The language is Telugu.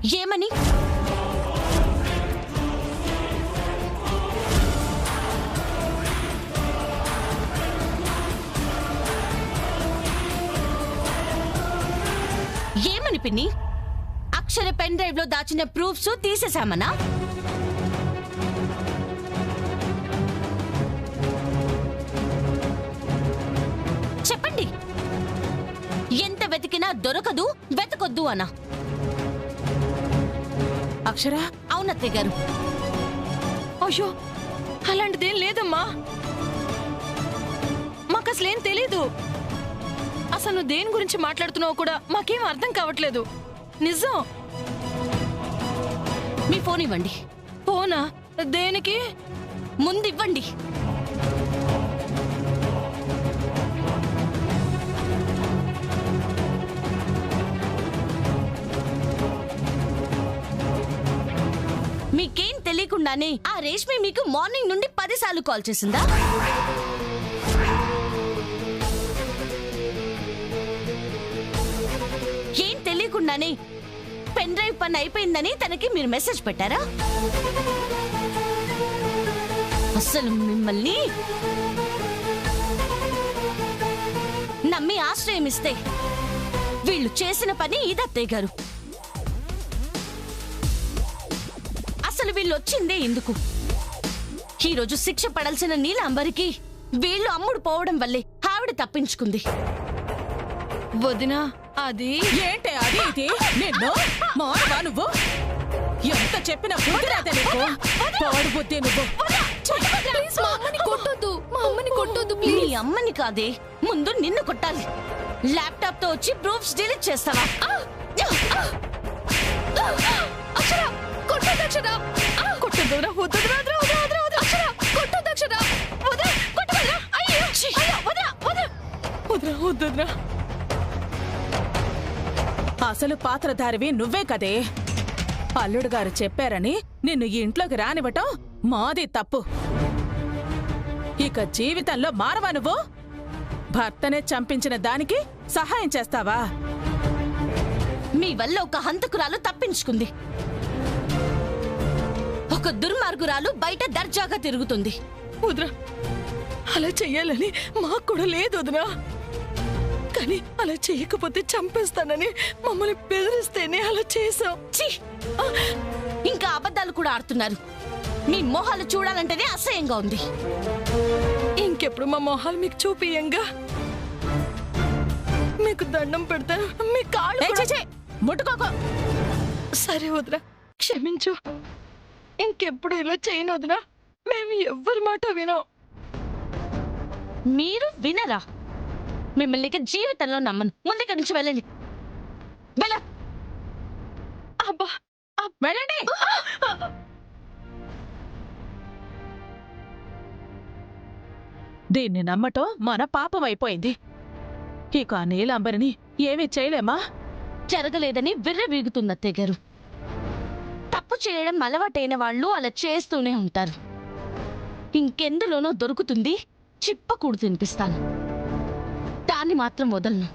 ఏమని? ఏమని పిన్ని? అక్షర పెన్ డ్రైవ్ లో దాచిన ప్రూఫ్స్ తీసేశామనా? చెప్పండి. ఎంత వెతికినా దొరకదు, వెతకొద్దు అనా? అక్షర? అవునత్తయ్య గారు. అయ్యో, అలాంటిదేం లేదమ్మా. మాకు అసలేం తెలీదు. అసలు నువ్వు దేని గురించి మాట్లాడుతున్నావు కూడా మాకేం అర్థం కావట్లేదు. నిజం. మీ ఫోన్ ఇవ్వండి. ఫోనా? దేనికి? ముందు ఇవ్వండి. మీకేం తెలియకుండానే ఆ రేష్మి మీకు మార్నింగ్ నుండి 10 సార్లు కాల్ చేసిందా? ఏం తెలియకుండానే పెన్ డ్రైవ్ పని అయిపోయిందని తనకి మీరు మెసేజ్ పెట్టారా? అసలు మిమ్మల్ని నమ్మి ఆశ్రయం ఇస్తే వీళ్ళు చేసిన పని ఇదత్తయ్య గారు. అసలు వీళ్ళు వచ్చిందే ఎందుకు? ఈరోజు శిక్ష పడాల్సిన నీలాంబరికి వీళ్ళు అమ్ముడు పోవడం వల్లే ఆవిడ తప్పించుకుంది. వదినా, అది ఏంటే అది ఇది? నిన్ను మానవా నువ్వు? ఎంత చెప్పినా బుద్ధి రాదే నీకు? పాడు బుద్ధి నువ్వు. కొట్టొద్దు, మా అమ్మని కొట్టొద్దు నీ అమ్మని కాదే, ముందు నిన్ను కొట్టాలి. ల్యాప్టాప్ తో వచ్చి ప్రూఫ్స్ డిలీట్ చేస్తావా? అసలు పాత్రధారివి నువ్వే కదే. అల్లుడు గారు చెప్పారని నిన్ను ఈ ఇంట్లోకి రానివ్వటం మాది తప్పు. ఇక జీవితంలో మారవా నువ్వు? భర్తనే చంపించిన దానికి సహాయం చేస్తావా? మీ వల్ల ఒక హంతకురాలు తప్పించుకుంది, ఒక దుర్మార్గురాలు బయట దర్జాగా తిరుగుతుంది. వదినా, అలా చెయ్యాలని మాకు కూడా లేదు వదినా. కానీ అలా చెయ్యకపోతే చంపేస్తానని మమ్మల్ని బెదిరిస్తేనే అలా చేసాం. ఛీ! ఇంకా అబద్ధాలు కూడా ఆడుతున్నారు. మీ మొహాలు చూడాలంటేనే అసహ్యంగా ఉంది. ఇంకెప్పుడు మా మొహాలు మీకు చూపియంగా. మీకు దండం పెడతాను, మీ కాళ్ళు కూడా. ముట్టుకోకో. సరే వదినా, క్షమించు. ఇంకెప్పుడు ఇలా చేయను వదినా. మేము ఎవ్వరి మాట వినాం. మీరు వినరా? మిమ్మల్ని ఇక జీవితంలో నమ్మను. ముందుకి నుంచి వెళ్ళండి. అబ్బా, వెళ్ళండి. దీన్ని నమ్మటం మన పాపం అయిపోయింది. ఇక నీలాంబరిని ఏమీ చేయలేమా? జరగలేదని విర్రవీగుతుంది అత్తయ్య గారు. తప్పు చేయడం అలవాటైన వాళ్ళు అలా చేస్తూనే ఉంటారు. ఇంకెందులోనో దొరుకుతుంది, చిప్పకూడు తినిపిస్తాను. దాన్ని మాత్రం వదలను.